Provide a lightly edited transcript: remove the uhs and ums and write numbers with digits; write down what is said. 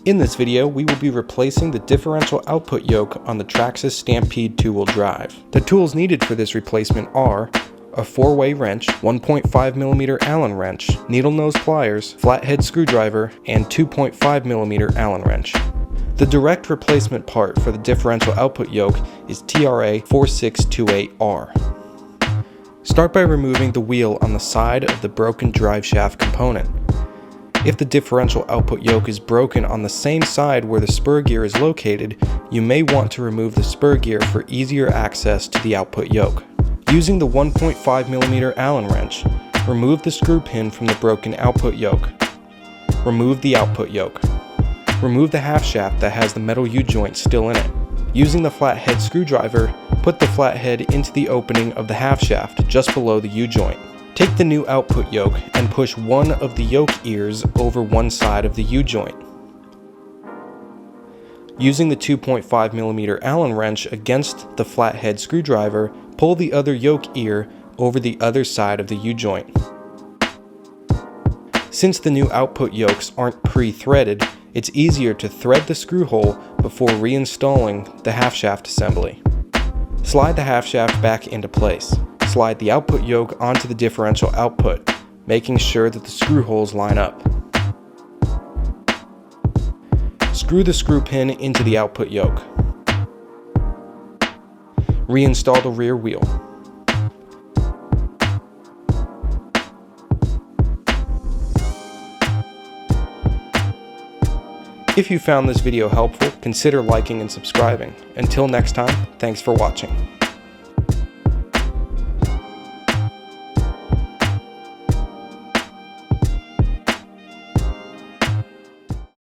In this video, we will be replacing the differential output yoke on the Traxxas Stampede 2-wheel drive. The tools needed for this replacement are a 4-way wrench, 1.5mm Allen wrench, needle nose pliers, flathead screwdriver, and 2.5mm Allen wrench. The direct replacement part for the differential output yoke is TRA4628R. Start by removing the wheel on the side of the broken driveshaft component. If the differential output yoke is broken on the same side where the spur gear is located, you may want to remove the spur gear for easier access to the output yoke. Using the 1.5mm Allen wrench, remove the screw pin from the broken output yoke. Remove the output yoke. Remove the half shaft that has the metal U-joint still in it. Using the flathead screwdriver, put the flathead into the opening of the half shaft just below the U-joint. Take the new output yoke and push one of the yoke ears over one side of the U-joint. Using the 2.5mm Allen wrench against the flathead screwdriver, pull the other yoke ear over the other side of the U-joint. Since the new output yokes aren't pre-threaded, it's easier to thread the screw hole before reinstalling the half shaft assembly. Slide the half shaft back into place. Slide the output yoke onto the differential output, making sure that the screw holes line up. Screw the screw pin into the output yoke. Reinstall the rear wheel. If you found this video helpful, consider liking and subscribing. Until next time, thanks for watching.